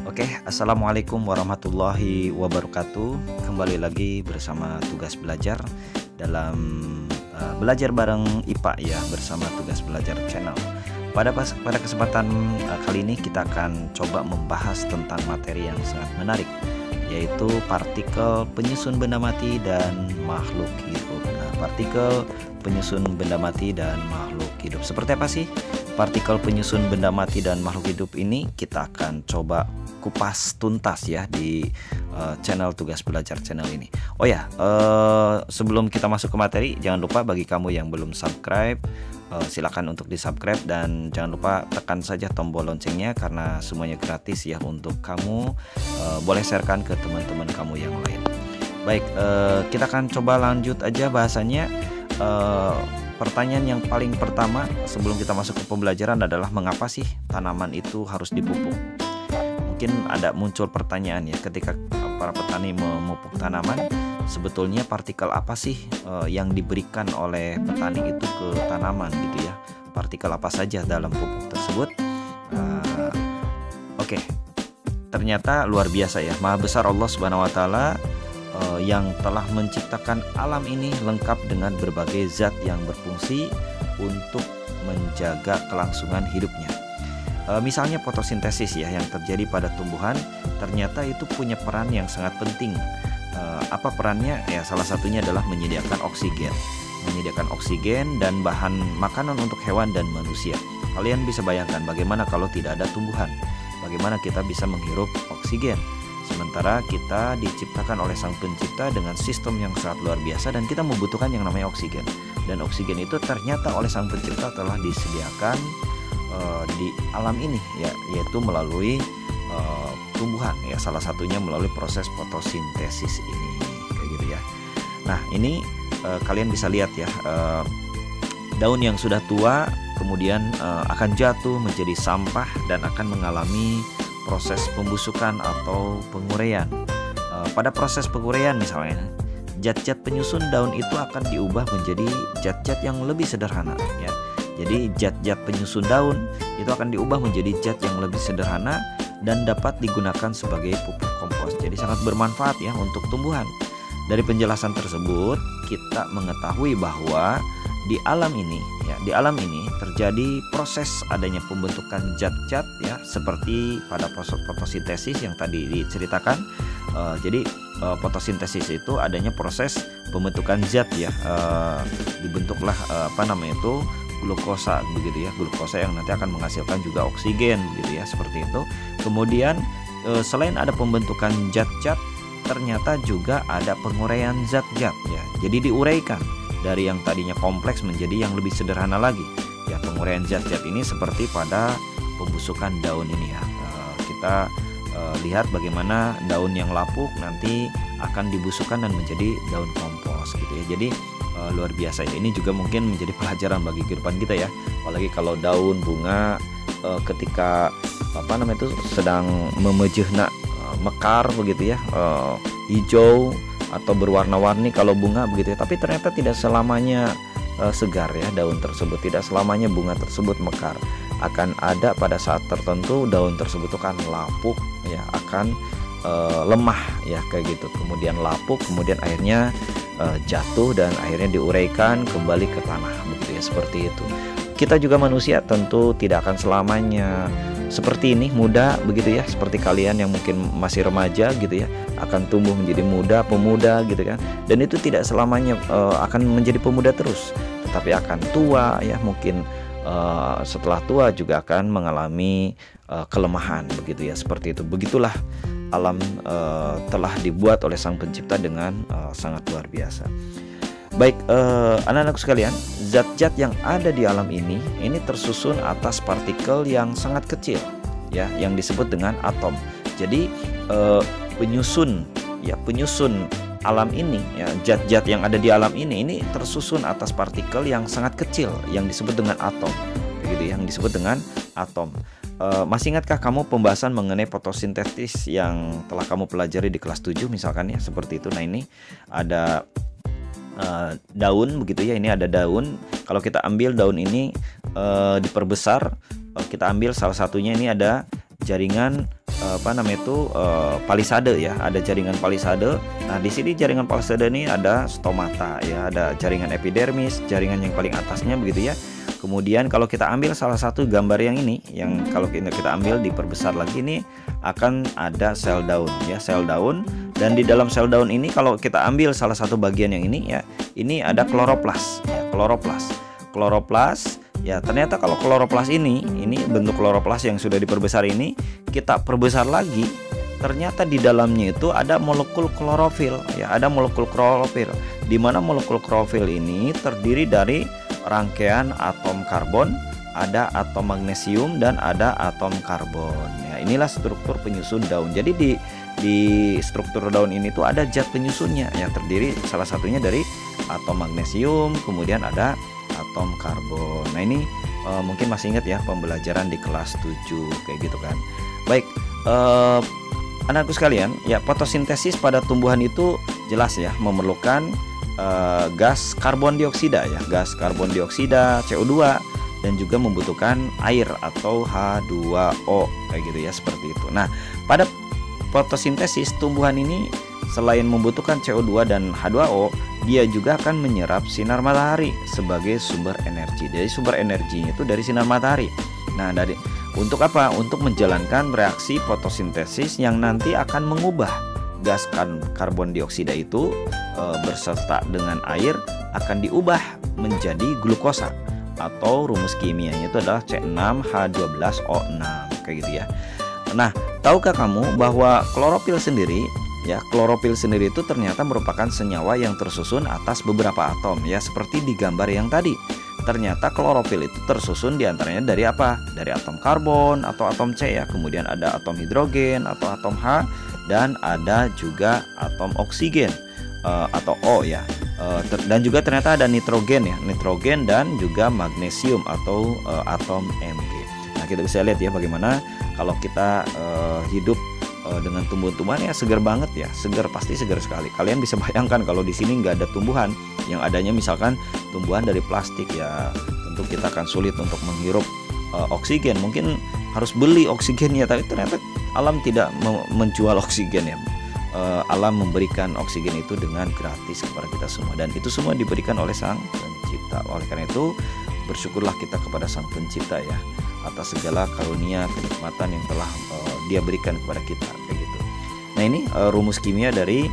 Oke, assalamualaikum warahmatullahi wabarakatuh. Kembali lagi bersama tugas belajar dalam belajar bareng IPA ya, bersama tugas belajar channel. Pada kesempatan kali ini kita akan coba membahas tentang materi yang sangat menarik, yaitu partikel penyusun benda mati dan makhluk hidup. Nah, partikel penyusun benda mati dan makhluk hidup seperti apa sih partikel penyusun benda mati dan makhluk hidup ini? Kita akan coba kupas tuntas ya di channel tugas belajar channel ini. Oh ya, sebelum kita masuk ke materi, jangan lupa bagi kamu yang belum subscribe, silakan untuk di subscribe dan jangan lupa tekan saja tombol loncengnya karena semuanya gratis ya untuk kamu. Boleh sharekan ke teman-teman kamu yang lain. Baik, kita akan coba lanjut aja bahasanya. Pertanyaan yang paling pertama sebelum kita masuk ke pembelajaran adalah mengapa sih tanaman itu harus dipupuk? Mungkin ada muncul pertanyaan ya ketika para petani memupuk tanaman, sebetulnya partikel apa sih yang diberikan oleh petani itu ke tanaman gitu ya? Partikel apa saja dalam pupuk tersebut? Oke, ternyata luar biasa ya, Maha Besar Allah Subhanahu Wa Taala yang telah menciptakan alam ini lengkap dengan berbagai zat yang berfungsi untuk menjaga kelangsungan hidupnya. Misalnya fotosintesis ya yang terjadi pada tumbuhan, ternyata itu punya peran yang sangat penting. Apa perannya? Ya salah satunya adalah menyediakan oksigen dan bahan makanan untuk hewan dan manusia. Kalian bisa bayangkan bagaimana kalau tidak ada tumbuhan, bagaimana kita bisa menghirup oksigen. Sementara kita diciptakan oleh Sang Pencipta dengan sistem yang sangat luar biasa dan kita membutuhkan yang namanya oksigen. Dan oksigen itu ternyata oleh Sang Pencipta telah disediakan di alam ini ya, yaitu melalui tumbuhan ya, salah satunya melalui proses fotosintesis ini kayak gitu ya. Nah, ini kalian bisa lihat ya, daun yang sudah tua kemudian akan jatuh menjadi sampah dan akan mengalami proses pembusukan atau penguraian. Pada proses penguraian misalnya, zat-zat penyusun daun itu akan diubah menjadi zat-zat yang lebih sederhana ya. Jadi zat-zat penyusun daun itu akan diubah menjadi zat yang lebih sederhana dan dapat digunakan sebagai pupuk kompos. Jadi sangat bermanfaat ya untuk tumbuhan. Dari penjelasan tersebut kita mengetahui bahwa di alam ini terjadi proses adanya pembentukan zat-zat ya, seperti pada proses fotosintesis yang tadi diceritakan. Jadi fotosintesis itu adanya proses pembentukan zat ya, dibentuklah glukosa begitu ya, glukosa yang nanti akan menghasilkan juga oksigen gitu ya, seperti itu. Kemudian selain ada pembentukan zat-zat, ternyata juga ada penguraian zat-zat ya. Jadi diuraikan dari yang tadinya kompleks menjadi yang lebih sederhana lagi. Ya, penguraian zat-zat ini seperti pada pembusukan daun ini ya. Kita lihat bagaimana daun yang lapuk nanti akan dibusukkan dan menjadi daun kompos gitu ya. Jadi luar biasa ya. Ini juga mungkin menjadi pelajaran bagi kehidupan kita ya. Apalagi kalau daun bunga ketika sedang memejehna mekar begitu ya, hijau atau berwarna-warni kalau bunga begitu ya. Tapi ternyata tidak selamanya segar ya daun tersebut, tidak selamanya bunga tersebut mekar. Akan ada pada saat tertentu daun tersebut akan lapuk ya, akan lemah ya kayak gitu. Kemudian lapuk, kemudian akhirnya jatuh dan akhirnya diuraikan kembali ke tanah begitu ya, seperti itu. Kita juga manusia tentu tidak akan selamanya seperti ini muda begitu ya, seperti kalian yang mungkin masih remaja gitu ya, akan tumbuh menjadi muda, pemuda gitu kan. Dan itu tidak selamanya akan menjadi pemuda terus, tetapi akan tua ya, mungkin setelah tua juga akan mengalami kelemahan begitu ya, seperti itu. Begitulah alam telah dibuat oleh Sang Pencipta dengan sangat luar biasa. Baik, anak-anakku sekalian, zat-zat yang ada di alam ini tersusun atas partikel yang sangat kecil ya, yang disebut dengan atom. Jadi penyusun alam ini ya, zat-zat yang ada di alam ini tersusun atas partikel yang sangat kecil yang disebut dengan atom begitu, yang disebut dengan atom. Masih ingatkah kamu pembahasan mengenai fotosintesis yang telah kamu pelajari di kelas 7 misalkan ya, seperti itu. Nah, ini ada daun begitu ya, ini ada daun. Kalau kita ambil daun ini diperbesar, kita ambil salah satunya, ini ada jaringan apa namanya itu, palisade ya, ada jaringan palisade. Nah, di sini jaringan palisade ini ada stomata ya, ada jaringan epidermis, jaringan yang paling atasnya begitu ya. Kemudian kalau kita ambil salah satu gambar yang ini, yang kalau kita ambil diperbesar lagi, ini akan ada sel daun ya, sel daun. Dan di dalam sel daun ini kalau kita ambil salah satu bagian yang ini ya, ini ada kloroplas ya, kloroplas ya. Ternyata kalau kloroplas ini bentuk kloroplas yang sudah diperbesar ini kita perbesar lagi, ternyata di dalamnya itu ada molekul klorofil ya, ada molekul klorofil, di mana molekul klorofil ini terdiri dari rangkaian atom karbon, ada atom magnesium, dan ada atom karbon ya. Inilah struktur penyusun daun. Jadi di struktur daun ini tuh ada zat penyusunnya yang terdiri salah satunya dari atom magnesium, kemudian ada atom karbon. Nah, ini mungkin masih ingat ya pembelajaran di kelas 7 kayak gitu kan. Baik, anakku sekalian ya, fotosintesis pada tumbuhan itu jelas ya memerlukan gas karbon dioksida ya, gas karbon dioksida, CO2, dan juga membutuhkan air atau H2O kayak gitu ya, seperti itu. Nah, pada fotosintesis tumbuhan ini selain membutuhkan CO2 dan H2O, dia juga akan menyerap sinar matahari sebagai sumber energi. Jadi sumber energinya itu dari sinar matahari. Nah, untuk apa? Untuk menjalankan reaksi fotosintesis yang nanti akan mengubah gas karbon dioksida itu berserta dengan air akan diubah menjadi glukosa, atau rumus kimianya itu adalah C6H12O6 kayak gitu ya. Nah, tahukah kamu bahwa klorofil sendiri ya, klorofil sendiri itu ternyata merupakan senyawa yang tersusun atas beberapa atom ya, seperti di gambar yang tadi. Ternyata klorofil itu tersusun diantaranya dari apa? Dari atom karbon atau atom C ya, kemudian ada atom hidrogen atau atom H, dan ada juga atom oksigen atau O ya. Dan juga ternyata ada nitrogen ya, nitrogen dan juga magnesium atau atom Mg. Nah, kita bisa lihat ya bagaimana kalau kita hidup dengan tumbuhan-tumbuhan ya, segar banget ya, segar, pasti segar sekali. Kalian bisa bayangkan kalau di sini nggak ada tumbuhan, yang adanya misalkan tumbuhan dari plastik ya, tentu kita akan sulit untuk menghirup oksigen. Mungkin harus beli oksigennya, tapi ternyata alam tidak menjual oksigen ya. Alam memberikan oksigen itu dengan gratis kepada kita semua, dan itu semua diberikan oleh Sang Pencipta. Oleh karena itu, bersyukurlah kita kepada Sang Pencipta ya, atas segala karunia kenikmatan yang telah Dia berikan kepada kita kayak gitu. Nah, ini rumus kimia dari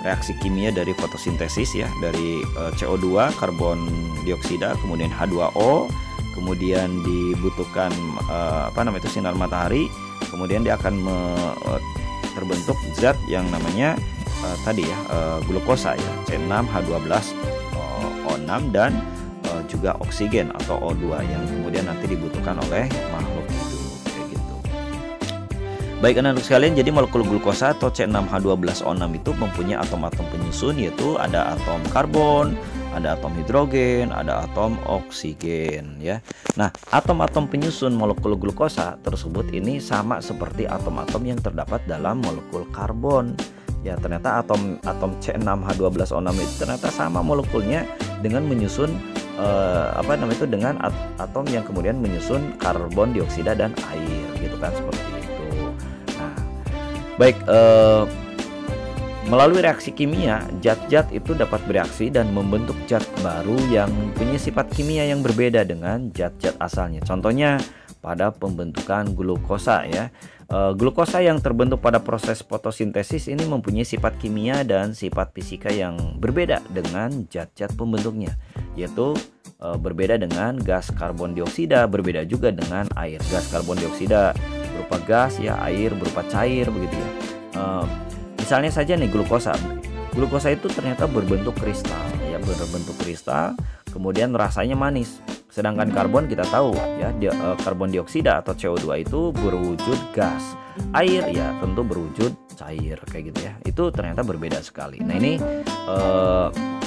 reaksi kimia dari fotosintesis ya, dari CO2 karbon dioksida, kemudian H2O, kemudian dibutuhkan sinar matahari, kemudian dia akan terbentuk zat yang namanya glukosa ya, C6H12O6, dan juga oksigen atau O2 yang kemudian nanti dibutuhkan oleh makhluk hidup kayak gitu. Baik anak-anak sekalian, jadi molekul glukosa atau C6H12O6 itu mempunyai atom-atom penyusun, yaitu ada atom karbon, ada atom hidrogen, ada atom oksigen ya. Nah, atom-atom penyusun molekul glukosa tersebut ini sama seperti atom-atom yang terdapat dalam molekul karbon. Ya, ternyata atom C6H12O6 itu ternyata sama molekulnya dengan menyusun dengan atom yang kemudian menyusun karbon dioksida dan air gitu kan, seperti itu. Nah, baik, melalui reaksi kimia, zat-zat itu dapat bereaksi dan membentuk zat baru yang punya sifat kimia yang berbeda dengan zat-zat asalnya. Contohnya pada pembentukan glukosa ya. Glukosa yang terbentuk pada proses fotosintesis ini mempunyai sifat kimia dan sifat fisika yang berbeda dengan zat-zat pembentuknya, yaitu berbeda dengan gas karbon dioksida, berbeda juga dengan air. Gas karbon dioksida berupa gas ya, air berupa cair begitu ya. Misalnya saja nih glukosa itu ternyata berbentuk kristal ya, kemudian rasanya manis. Sedangkan karbon kita tahu ya, karbon dioksida atau CO2 itu berwujud gas. Air ya tentu berwujud cair kayak gitu ya. Itu ternyata berbeda sekali. Nah, ini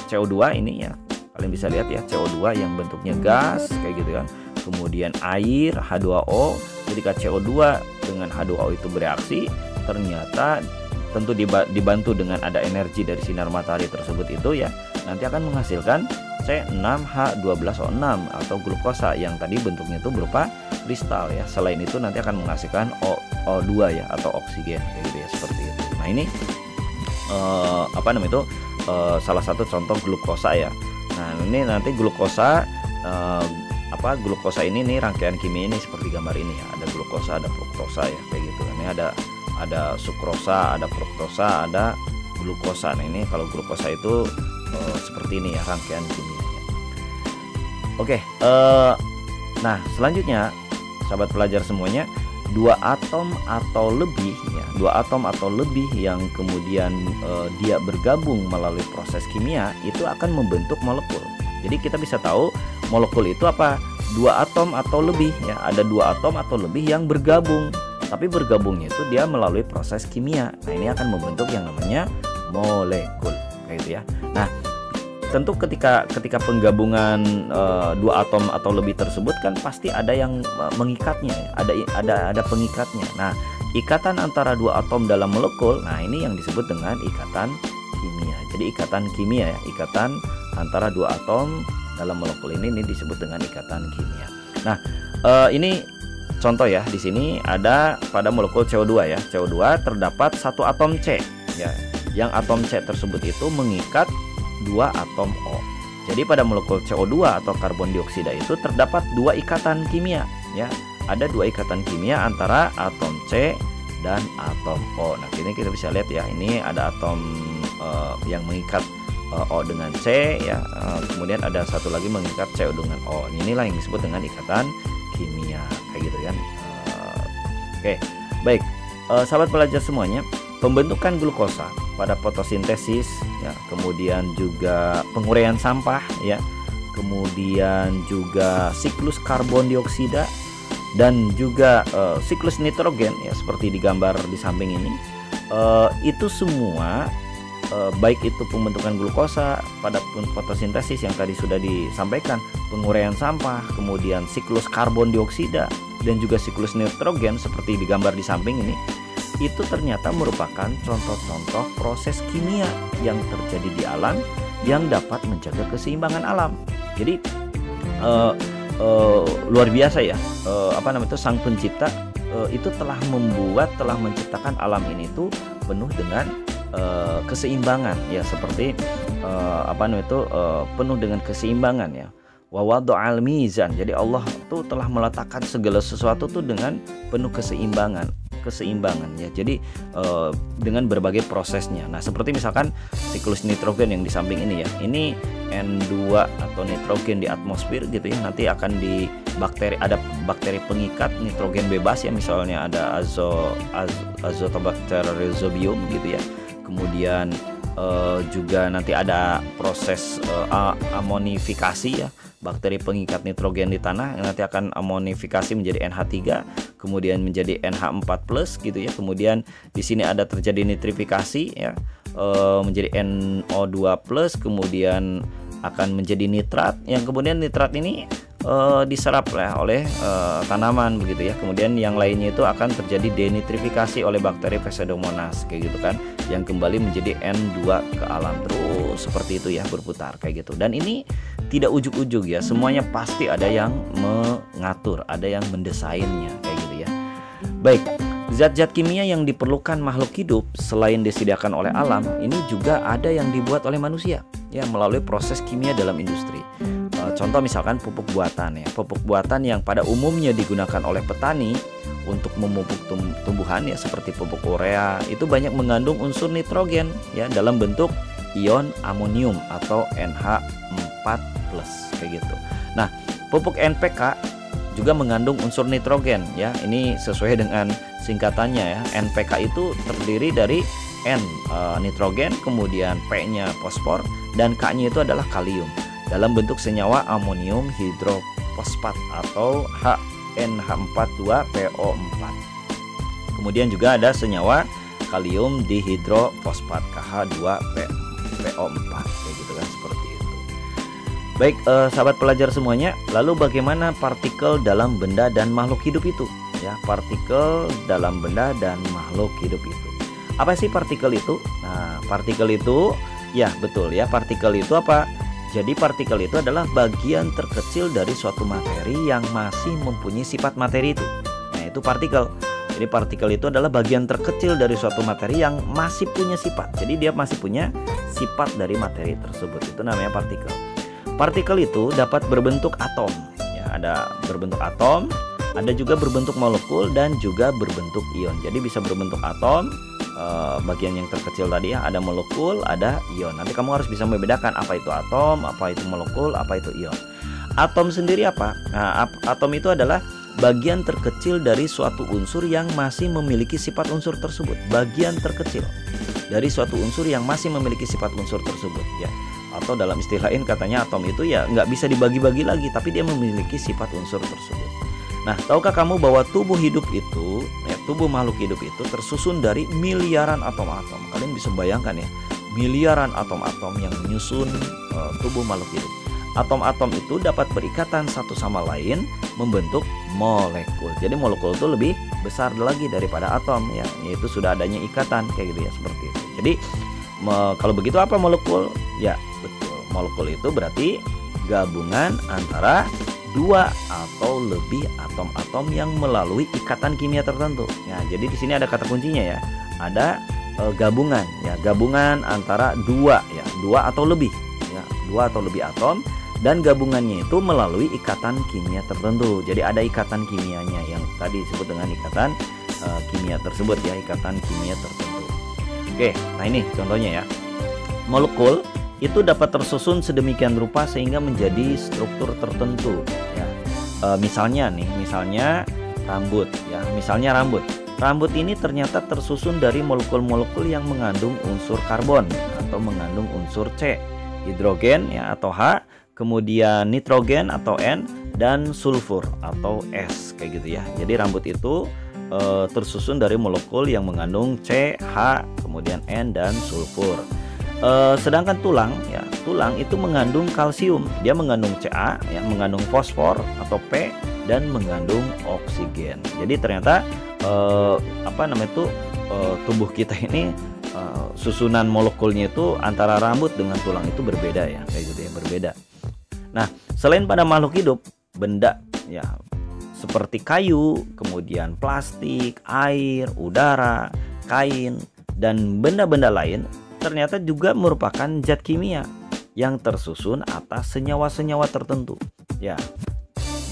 CO2 ini ya, kalian bisa lihat ya, CO2 yang bentuknya gas kayak gitu kan. Kemudian air H2O, ketika CO2 dengan H2O itu bereaksi, ternyata tentu dibantu dengan ada energi dari sinar matahari tersebut itu ya, nanti akan menghasilkan C6H12O6 atau glukosa yang tadi bentuknya itu berupa kristal ya. Selain itu nanti akan menghasilkan O2 ya, atau oksigen kayak gitu ya, seperti itu. Nah ini salah satu contoh glukosa ya. Nah ini nanti glukosa glukosa ini nih, rangkaian kimia ini seperti gambar ini ya. Ada glukosa, ada fruktosa ya, kayak gitu. Ini ada sukrosa, ada fruktosa, ada glukosa. Nah ini kalau glukosa itu seperti ini ya rangkaian kimianya. Oke, nah selanjutnya sahabat pelajar semuanya, dua atom atau lebih yang kemudian dia bergabung melalui proses kimia itu akan membentuk molekul. Jadi kita bisa tahu molekul itu apa? Dua atom atau lebih ya. Ada dua atom atau lebih yang bergabung. Tapi bergabungnya itu dia melalui proses kimia. Nah, ini akan membentuk yang namanya molekul, kayak gitu ya. Nah, tentu ketika penggabungan dua atom atau lebih tersebut kan pasti ada yang mengikatnya, ada pengikatnya. Nah, ikatan antara dua atom dalam molekul, nah ini yang disebut dengan ikatan kimia. Jadi ikatan kimia ya, ikatan antara dua atom dalam molekul ini disebut dengan ikatan kimia. Nah, ini contoh ya, di sini ada pada molekul CO2 ya. CO2 terdapat satu atom C ya. Yang atom C tersebut itu mengikat dua atom O. Jadi pada molekul CO2 atau karbon dioksida itu terdapat dua ikatan kimia ya. Ada dua ikatan kimia antara atom C dan atom O. Nah, ini kita bisa lihat ya, ini ada atom yang mengikat O dengan C ya. Kemudian ada satu lagi mengikat CO dengan O. Inilah yang disebut dengan ikatan kimia, kayak gitu kan. Oke, baik. Sahabat pelajar semuanya, pembentukan glukosa pada fotosintesis ya, kemudian juga penguraian sampah ya, kemudian juga siklus karbon dioksida dan juga siklus nitrogen ya, seperti digambar di samping ini. Itu semua baik itu pembentukan glukosa pada fotosintesis yang tadi sudah disampaikan, penguraian sampah, kemudian siklus karbon dioksida dan juga siklus nitrogen seperti digambar di samping ini, itu ternyata merupakan contoh-contoh proses kimia yang terjadi di alam yang dapat menjaga keseimbangan alam. Jadi luar biasa ya, sang pencipta itu telah menciptakan alam ini itu penuh dengan keseimbangan ya, seperti penuh dengan keseimbangan ya. Wa wada'al mizan. Jadi Allah tuh telah meletakkan segala sesuatu tuh dengan penuh keseimbangan ya. Jadi dengan berbagai prosesnya. Nah, seperti misalkan siklus nitrogen yang di samping ini ya. Ini N2 atau nitrogen di atmosfer gitu ya. Nanti akan di ada bakteri pengikat nitrogen bebas ya, misalnya ada Azotobacter rhizobium gitu ya. Kemudian juga nanti ada proses amonifikasi ya, bakteri pengikat nitrogen di tanah nanti akan amonifikasi menjadi NH3, kemudian menjadi NH4+ gitu ya. Kemudian di sini ada terjadi nitrifikasi ya, menjadi NO2+, kemudian akan menjadi nitrat, yang kemudian nitrat ini diserap oleh tanaman begitu ya. Kemudian yang lainnya itu akan terjadi denitrifikasi oleh bakteri Pseudomonas kayak gitu kan, yang kembali menjadi N2 ke alam, terus seperti itu ya, berputar kayak gitu. Dan ini tidak ujuk-ujuk ya, semuanya pasti ada yang mengatur, ada yang mendesainnya kayak gitu ya. Baik, zat-zat kimia yang diperlukan makhluk hidup selain disediakan oleh alam, ini juga ada yang dibuat oleh manusia ya, melalui proses kimia dalam industri. Contoh misalkan pupuk buatan ya, pupuk buatan yang pada umumnya digunakan oleh petani untuk memupuk tumbuhan ya, seperti pupuk urea, itu banyak mengandung unsur nitrogen ya dalam bentuk ion amonium atau NH4+ kayak gitu. Nah, pupuk NPK juga mengandung unsur nitrogen ya. Ini sesuai dengan singkatannya ya. NPK itu terdiri dari N nitrogen, kemudian P-nya fosfor, dan K-nya itu adalah kalium dalam bentuk senyawa amonium hidrofosfat atau HNH42PO4. Kemudian juga ada senyawa kalium dihidrofosfat KH2PO4 kayak gitu kan, seperti itu. Baik, sahabat pelajar semuanya, lalu bagaimana partikel dalam benda dan makhluk hidup itu ya? Partikel dalam benda dan makhluk hidup itu, apa sih partikel itu? Nah, partikel itu ya betul ya, partikel itu apa? Jadi partikel itu adalah bagian terkecil dari suatu materi yang masih mempunyai sifat materi itu. Nah, itu partikel. Jadi partikel itu adalah bagian terkecil dari suatu materi yang masih punya sifat. Jadi dia masih punya sifat dari materi tersebut. Itu namanya partikel. Partikel itu dapat berbentuk atom. Ya, ada berbentuk atom, ada juga berbentuk molekul dan juga berbentuk ion. Jadi bisa berbentuk atom, bagian yang terkecil tadi ya, ada molekul, ada ion. Nanti kamu harus bisa membedakan apa itu atom, apa itu molekul, apa itu ion. Atom sendiri apa? Nah, atom itu adalah bagian terkecil dari suatu unsur yang masih memiliki sifat unsur tersebut. Bagian terkecil dari suatu unsur yang masih memiliki sifat unsur tersebut ya. Atau dalam istilah lain katanya atom itu ya nggak bisa dibagi-bagi lagi, tapi dia memiliki sifat unsur tersebut. Nah, tahukah kamu bahwa tubuh hidup itu, ya, tubuh makhluk hidup itu tersusun dari miliaran atom-atom. Kalian bisa bayangkan ya, miliaran atom-atom yang menyusun tubuh makhluk hidup. Atom-atom itu dapat berikatan satu sama lain membentuk molekul. Jadi molekul itu lebih besar lagi daripada atom ya, yaitu sudah adanya ikatan kayak gitu ya, seperti itu. Jadi kalau begitu apa molekul? Ya, betul. Molekul itu berarti gabungan antara dua atau lebih atom-atom yang melalui ikatan kimia tertentu. Ya, jadi di sini ada kata kuncinya ya. Ada gabungan ya, gabungan antara dua atau lebih ya, dua atau lebih atom, dan gabungannya itu melalui ikatan kimia tertentu. Jadi ada ikatan kimianya yang tadi disebut dengan ikatan kimia tersebut ya, ikatan kimia tertentu. Oke, nah ini contohnya ya. Molekul itu dapat tersusun sedemikian rupa sehingga menjadi struktur tertentu ya. Misalnya rambut ya, misalnya rambut ini ternyata tersusun dari molekul-molekul yang mengandung unsur karbon atau mengandung unsur C, hidrogen ya atau H, kemudian nitrogen atau N, dan sulfur atau S kayak gitu ya. Jadi rambut itu tersusun dari molekul yang mengandung C, H, kemudian N, dan sulfur. Sedangkan tulang itu mengandung kalsium, dia mengandung Ca ya, mengandung fosfor atau P, dan mengandung oksigen. Jadi ternyata tubuh kita ini susunan molekulnya itu antara rambut dengan tulang itu berbeda ya, kayak gitu ya, berbeda. Nah, selain pada makhluk hidup, benda ya seperti kayu, kemudian plastik, air, udara, kain, dan benda-benda lain ternyata juga merupakan zat kimia yang tersusun atas senyawa-senyawa tertentu ya,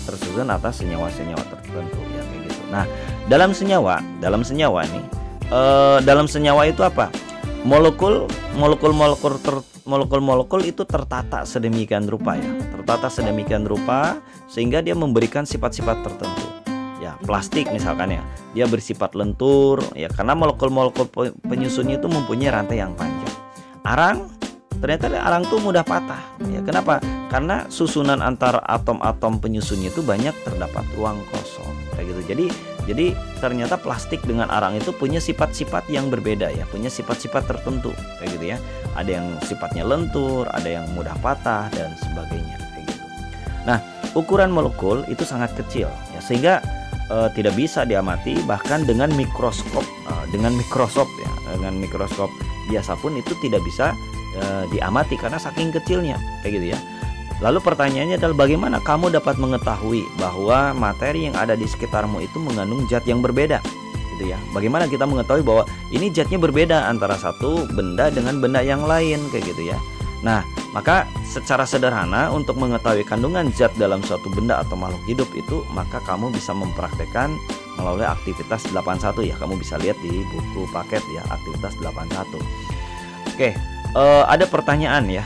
tersusun atas senyawa-senyawa tertentu ya, kayak gitu. Nah, dalam senyawa nih, dalam senyawa itu apa? Molekul itu tertata sedemikian rupa ya, sehingga dia memberikan sifat-sifat tertentu. Ya, plastik misalkan ya, dia bersifat lentur ya karena molekul-molekul penyusunnya itu mempunyai rantai yang panjang. Ternyata arang tuh mudah patah ya. Kenapa? Karena susunan antara atom-atom penyusunnya itu banyak terdapat ruang kosong kayak gitu. Jadi ternyata plastik dengan arang itu punya sifat-sifat yang berbeda ya, punya sifat-sifat tertentu kayak gitu ya. Ada yang sifatnya lentur, ada yang mudah patah, dan sebagainya kayak gitu. Nah, ukuran molekul itu sangat kecil ya, sehingga tidak bisa diamati bahkan dengan mikroskop biasa pun itu tidak bisa diamati karena saking kecilnya kayak gitu ya. Lalu pertanyaannya adalah bagaimana kamu dapat mengetahui bahwa materi yang ada di sekitarmu itu mengandung zat yang berbeda gitu ya. Bagaimana kita mengetahui bahwa ini zatnya berbeda antara satu benda dengan benda yang lain kayak gitu ya. Nah, maka secara sederhana untuk mengetahui kandungan zat dalam suatu benda atau makhluk hidup itu, maka kamu bisa mempraktekkan melalui aktivitas 81 ya. Kamu bisa lihat di buku paket ya, aktivitas 81. Oke, ada pertanyaan ya,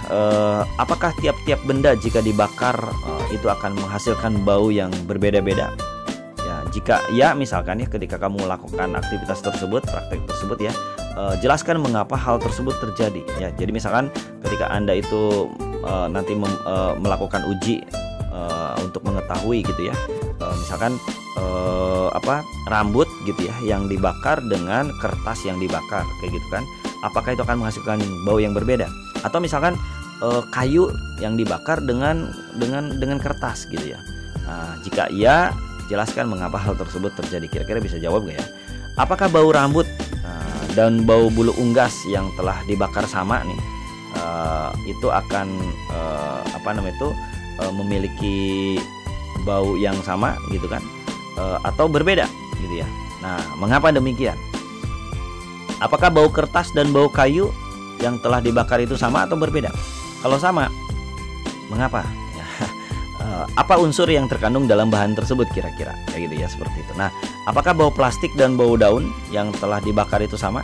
apakah tiap-tiap benda jika dibakar itu akan menghasilkan bau yang berbeda-beda? Ya, jika ya misalkan ya ketika kamu melakukan aktivitas tersebut, praktek tersebut ya, jelaskan mengapa hal tersebut terjadi ya. Jadi misalkan ketika Anda itu nanti melakukan uji untuk mengetahui gitu ya, misalkan rambut gitu ya yang dibakar dengan kertas yang dibakar kayak gitu kan, apakah itu akan menghasilkan bau yang berbeda? Atau misalkan kayu yang dibakar dengan kertas gitu ya. Nah, jika iya, jelaskan mengapa hal tersebut terjadi. Kira-kira bisa jawab gak ya? Apakah bau rambut dan bau bulu unggas yang telah dibakar sama nih, itu akan memiliki bau yang sama gitu kan, atau berbeda gitu ya. Nah, mengapa demikian? Apakah bau kertas dan bau kayu yang telah dibakar itu sama atau berbeda? Kalau sama, mengapa? Ya, apa unsur yang terkandung dalam bahan tersebut kira-kira? Kayak gitu ya, seperti itu. Nah, apakah bau plastik dan bau daun yang telah dibakar itu sama?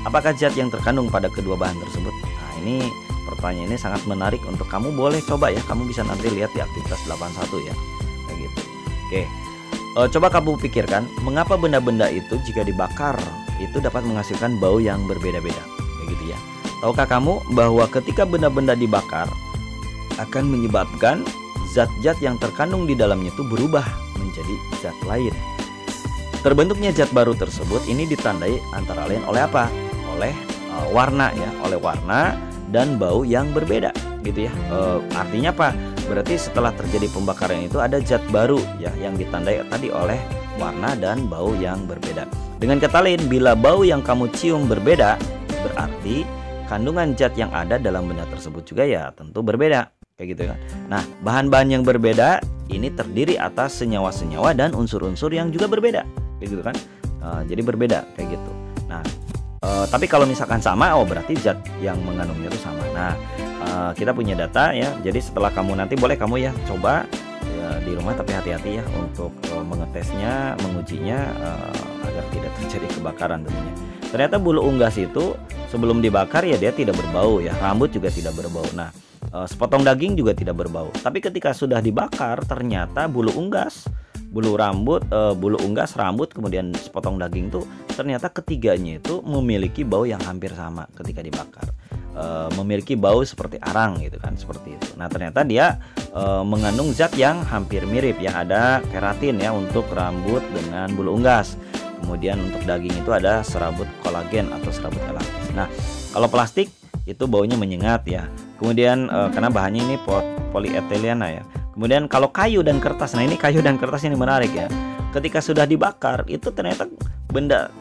Apakah zat yang terkandung pada kedua bahan tersebut? Nah, ini pertanyaan ini sangat menarik untuk kamu boleh coba ya. Kamu bisa nanti lihat di aktivitas 81 ya. Kayak gitu. Oke. Coba kamu pikirkan, mengapa benda-benda itu jika dibakar itu dapat menghasilkan bau yang berbeda-beda, kayak gitu ya. Tahukah kamu bahwa ketika benda-benda dibakar akan menyebabkan zat-zat yang terkandung di dalamnya itu berubah menjadi zat lain. Terbentuknya zat baru tersebut ini ditandai antara lain oleh apa? Oleh warna ya, oleh warna dan bau yang berbeda, gitu ya. Artinya apa? Berarti setelah terjadi pembakaran itu ada zat baru ya yang ditandai tadi oleh warna dan bau yang berbeda. Dengan kata lain, bila bau yang kamu cium berbeda, berarti kandungan zat yang ada dalam benda tersebut juga ya tentu berbeda, kayak gitu kan. Nah, bahan-bahan yang berbeda ini terdiri atas senyawa-senyawa dan unsur-unsur yang juga berbeda, kayak gitu kan. Jadi berbeda kayak gitu. Nah, tapi kalau misalkan sama, oh berarti zat yang mengandungnya itu sama. Nah, kita punya data ya. Jadi setelah kamu nanti boleh kamu ya coba ya, di rumah, tapi hati-hati ya untuk mengetesnya, mengujinya agar tidak terjadi kebakaran tentunya. Ternyata bulu unggas itu sebelum dibakar ya dia tidak berbau ya, rambut juga tidak berbau. Nah, sepotong daging juga tidak berbau. Tapi ketika sudah dibakar ternyata bulu unggas, bulu unggas, rambut, kemudian sepotong daging tuh ternyata ketiganya itu memiliki bau yang hampir sama ketika dibakar. Memiliki bau seperti arang gitu kan, seperti itu. Nah, ternyata dia mengandung zat yang hampir mirip ya. Ada keratin ya untuk rambut dengan bulu unggas. Kemudian untuk daging itu ada serabut kolagen atau serabut elastis. Nah, kalau plastik itu baunya menyengat ya. Kemudian karena bahannya ini polietilena ya. Kemudian kalau kayu dan kertas, nah ini kayu dan kertas ini menarik ya. Ketika sudah dibakar itu ternyata benda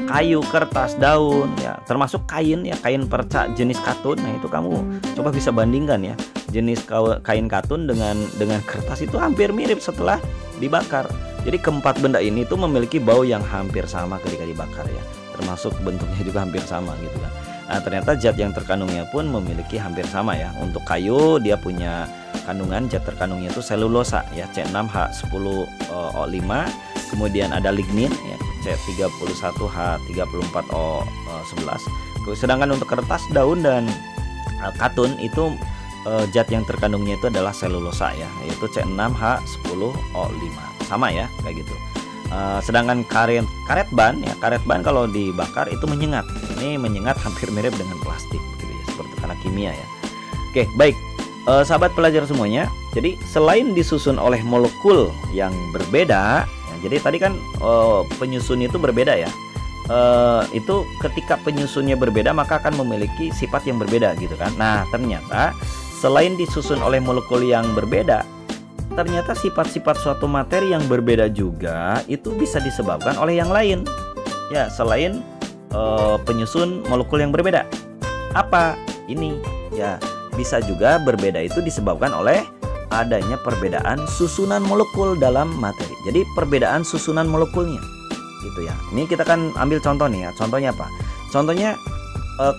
kayu, kertas, daun ya, termasuk kain ya, kain perca jenis katun. Nah, itu kamu coba bisa bandingkan ya. Jenis kain katun dengan kertas itu hampir mirip setelah dibakar. Jadi keempat benda ini tuh memiliki bau yang hampir sama ketika dibakar ya. Termasuk bentuknya juga hampir sama gitu kan. Nah, ternyata zat yang terkandungnya pun memiliki hampir sama ya. Untuk kayu dia punya kandungan zat terkandungnya itu selulosa ya, C6H10O5. Kemudian ada lignin ya, C31H34O11. Sedangkan untuk kertas, daun dan katun itu zat yang terkandungnya itu adalah selulosa ya, yaitu C6H10O5. Sama ya kayak gitu. Sedangkan karet ban ya, karet ban kalau dibakar itu menyengat. Ini menyengat hampir mirip dengan plastik gitu ya, seperti karena kimia ya. Oke, baik. Sahabat pelajar semuanya, jadi selain disusun oleh molekul yang berbeda ya, jadi tadi kan penyusun itu berbeda ya. Itu ketika penyusunnya berbeda maka akan memiliki sifat yang berbeda gitu kan. Nah, ternyata selain disusun oleh molekul yang berbeda, ternyata sifat-sifat suatu materi yang berbeda juga itu bisa disebabkan oleh yang lain ya, selain penyusun molekul yang berbeda. Apa ini ya? Bisa juga berbeda itu disebabkan oleh adanya perbedaan susunan molekul dalam materi. Jadi perbedaan susunan molekulnya gitu ya. Ini kita kan ambil contoh nih ya. Contohnya apa? Contohnya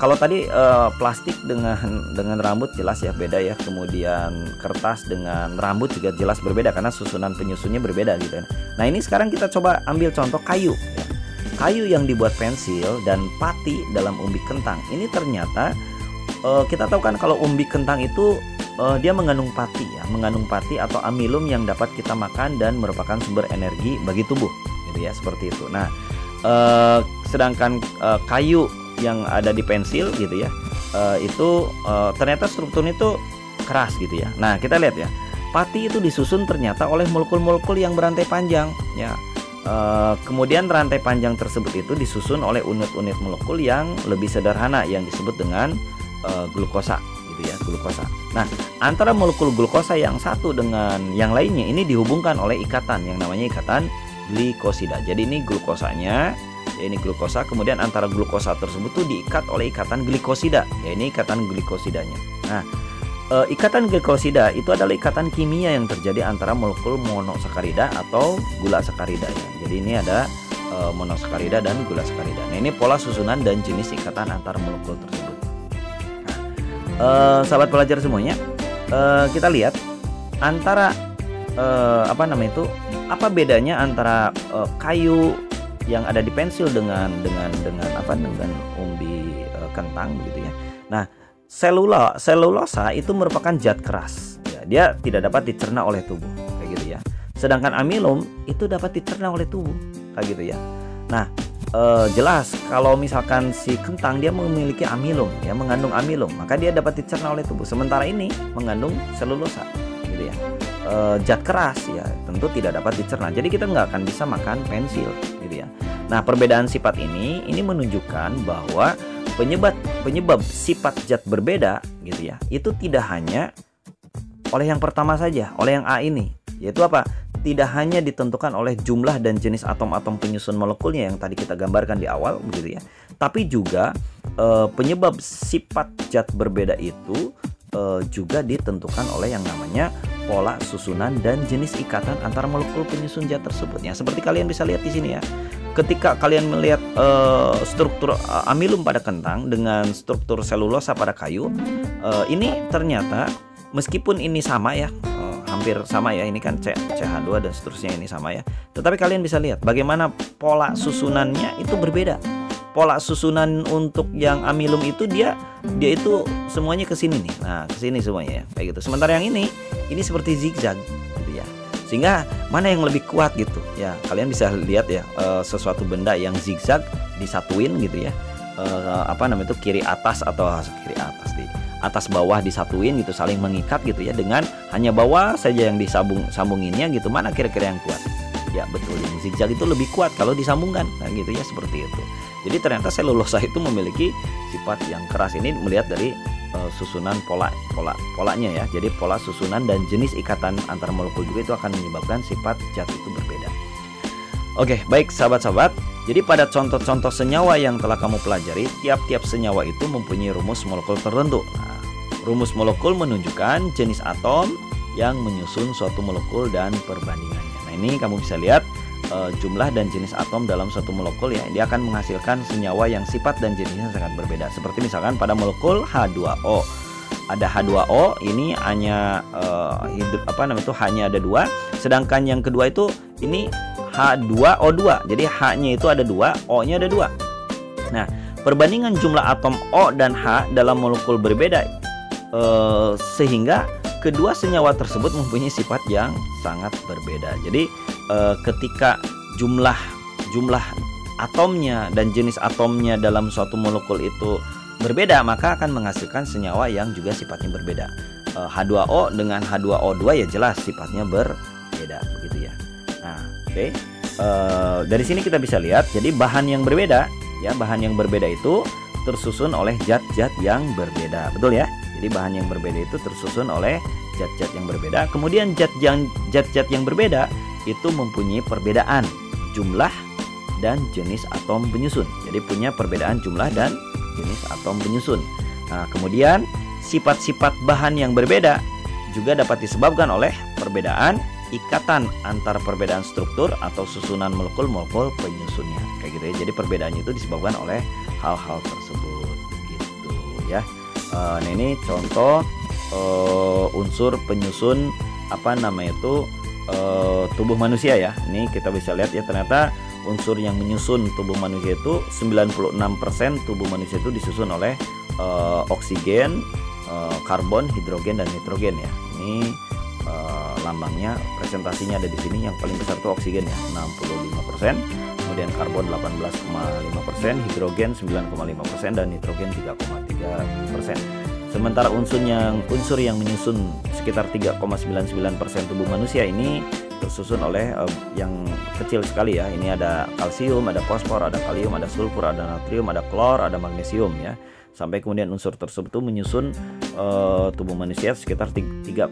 kalau tadi plastik dengan rambut jelas ya beda ya. Kemudian kertas dengan rambut juga jelas berbeda karena susunan penyusunnya berbeda gitu ya. Nah, ini sekarang kita coba ambil contoh kayu ya. Kayu yang dibuat pensil dan pati dalam umbi kentang. Ini ternyata kita tahu kan kalau umbi kentang itu dia mengandung pati ya, mengandung pati atau amilum yang dapat kita makan dan merupakan sumber energi bagi tubuh gitu ya, seperti itu. Nah, sedangkan kayu yang ada di pensil gitu ya, itu ternyata strukturnya itu keras gitu ya. Nah, kita lihat ya, pati itu disusun ternyata oleh molekul-molekul yang berantai panjang ya. Kemudian rantai panjang tersebut itu disusun oleh unit-unit molekul yang lebih sederhana yang disebut dengan glukosa gitu ya, glukosa. Nah, antara molekul glukosa yang satu dengan yang lainnya ini dihubungkan oleh ikatan yang namanya ikatan glikosida. Jadi ini glukosanya ya ini glukosa. Kemudian antara glukosa tersebut tuh diikat oleh ikatan glikosida, ya ini ikatan glikosidanya. Nah, ikatan glikosida itu adalah ikatan kimia yang terjadi antara molekul monosakarida atau gula sakarida ya. Jadi ini ada monosakarida dan gula sakarida. Nah, ini pola susunan dan jenis ikatan antar molekul tersebut. Nah, sahabat pelajar semuanya, kita lihat antara apa bedanya antara kayu yang ada di pensil dengan umbi kentang gitu ya. Nah, selulosa itu merupakan zat keras ya, dia tidak dapat dicerna oleh tubuh kayak gitu ya. Sedangkan amilum itu dapat dicerna oleh tubuh kayak gitu ya. Nah, jelas kalau misalkan si kentang dia memiliki amilum ya, mengandung amilum, maka dia dapat dicerna oleh tubuh. Sementara ini mengandung selulosa gitu ya, zat keras ya, tentu tidak dapat dicerna. Jadi kita nggak akan bisa makan pensil gitu ya. Nah, perbedaan sifat ini menunjukkan bahwa penyebab sifat zat berbeda gitu ya, itu tidak hanya oleh yang pertama saja, oleh yang A ini, yaitu apa? Tidak hanya ditentukan oleh jumlah dan jenis atom-atom penyusun molekulnya yang tadi kita gambarkan di awal begitu ya, tapi juga penyebab sifat zat berbeda itu juga ditentukan oleh yang namanya pola susunan dan jenis ikatan antar molekul penyusun zat tersebut ya. Seperti kalian bisa lihat di sini ya. Ketika kalian melihat struktur amilum pada kentang dengan struktur selulosa pada kayu, ini ternyata meskipun ini sama ya, hampir sama ya, ini kan CH2 dan seterusnya ini sama ya, tetapi kalian bisa lihat bagaimana pola susunannya itu berbeda. Pola susunan untuk yang amilum itu dia itu semuanya ke sini nih. Nah, ke sini semuanya ya, kayak gitu. Sementara yang ini seperti zigzag gitu ya. Sehingga mana yang lebih kuat gitu ya. Kalian bisa lihat ya, sesuatu benda yang zigzag disatuin gitu ya. Kiri atas atau kiri atas di atas bawah disatuin gitu, saling mengikat gitu ya, dengan hanya bawah saja yang sambunginnya gitu. Mana kira-kira yang kuat? Ya betul, yang zigzag itu lebih kuat kalau disambungkan. Nah gitu ya, seperti itu. Jadi ternyata selulosa itu memiliki sifat yang keras. Ini melihat dari susunan polanya ya. Jadi pola susunan dan jenis ikatan antar molekul juga itu akan menyebabkan sifat zat itu berbeda. Oke, baik sahabat-sahabat. Jadi pada contoh-contoh senyawa yang telah kamu pelajari, tiap-tiap senyawa itu mempunyai rumus molekul tertentu. Nah, rumus molekul menunjukkan jenis atom yang menyusun suatu molekul dan perbandingannya. Nah, ini kamu bisa lihat jumlah dan jenis atom dalam suatu molekul ya. Dia akan menghasilkan senyawa yang sifat dan jenisnya sangat berbeda. Seperti misalkan pada molekul H2O. Ada H2O, ini hanya hanya ada 2, sedangkan yang kedua itu ini H2O2. Jadi H-nya itu ada 2, O-nya ada 2. Nah, perbandingan jumlah atom O dan H dalam molekul berbeda sehingga kedua senyawa tersebut mempunyai sifat yang sangat berbeda. Jadi ketika jumlah atomnya dan jenis atomnya dalam suatu molekul itu berbeda, maka akan menghasilkan senyawa yang juga sifatnya berbeda. H2O dengan H2O2 ya jelas sifatnya berbeda begitu ya. Nah, oke. Dari sini kita bisa lihat, jadi bahan yang berbeda ya, bahan yang berbeda itu tersusun oleh zat-zat yang berbeda, betul ya. Jadi bahan yang berbeda itu tersusun oleh zat-zat yang berbeda. Kemudian zat-zat yang berbeda itu mempunyai perbedaan jumlah dan jenis atom penyusun. Jadi punya perbedaan jumlah dan jenis atom penyusun. Nah, kemudian sifat-sifat bahan yang berbeda juga dapat disebabkan oleh perbedaan ikatan antar perbedaan struktur atau susunan molekul penyusunnya. Kayak gitu ya. Jadi perbedaannya itu disebabkan oleh hal-hal tersebut gitu ya. Nah, ini contoh unsur penyusun tubuh manusia ya. Ini kita bisa lihat ya, ternyata unsur yang menyusun tubuh manusia itu 96% tubuh manusia itu disusun oleh oksigen, karbon, hidrogen dan nitrogen ya. Ini lambangnya, presentasinya ada di sini. Yang paling besar itu oksigen ya, 65%, kemudian karbon 18,5%, hidrogen 9,5% dan nitrogen 3,3%. Sementara unsur yang menyusun sekitar 3,99% tubuh manusia ini tersusun oleh yang kecil sekali ya. Ini ada kalsium, ada fosfor, ada kalium, ada sulfur, ada natrium, ada klor, ada magnesium ya. Sampai kemudian unsur tersebut itu menyusun tubuh manusia sekitar 3,99.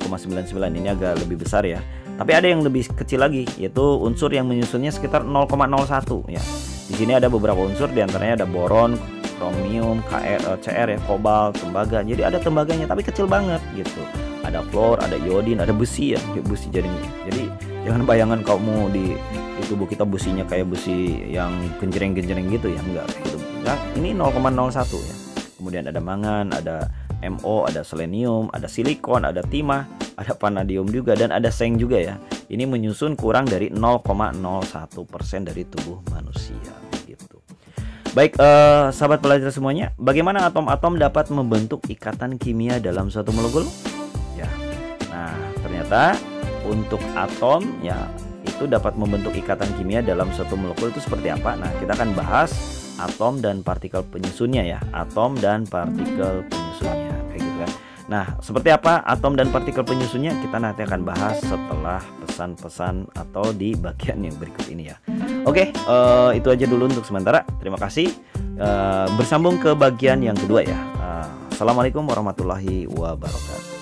Ini agak lebih besar ya. Tapi ada yang lebih kecil lagi, yaitu unsur yang menyusunnya sekitar 0,01 ya. Di sini ada beberapa unsur, diantaranya ada boron, kromium, Cr ya, kobalt, tembaga. Jadi ada tembaganya tapi kecil banget gitu. Ada fluor, ada iodin, ada besi ya, besi jadinya. Jadi jangan bayangan kamu di tubuh kita businya kayak busi yang genjreng-genjreng gitu ya, enggak gitu. Nah, ini 0,01 ya. Kemudian ada mangan, ada MO, ada selenium, ada silikon, ada timah, ada vanadium juga, dan ada seng juga ya. Ini menyusun kurang dari 0,01% dari tubuh manusia gitu. Baik, sahabat pelajar semuanya, bagaimana atom-atom dapat membentuk ikatan kimia dalam suatu molekul? Ya. Nah, ternyata untuk atom ya itu dapat membentuk ikatan kimia dalam suatu molekul itu seperti apa? Nah, kita akan bahas atom dan partikel penyusunnya ya. Atom dan partikel penyusunnya kayak gitu kan. Nah, seperti apa atom dan partikel penyusunnya? Kita nanti akan bahas setelah pesan-pesan atau di bagian yang berikut ini ya. Oke, itu aja dulu untuk sementara. Terima kasih. Bersambung ke bagian yang kedua ya. Assalamualaikum warahmatullahi wabarakatuh.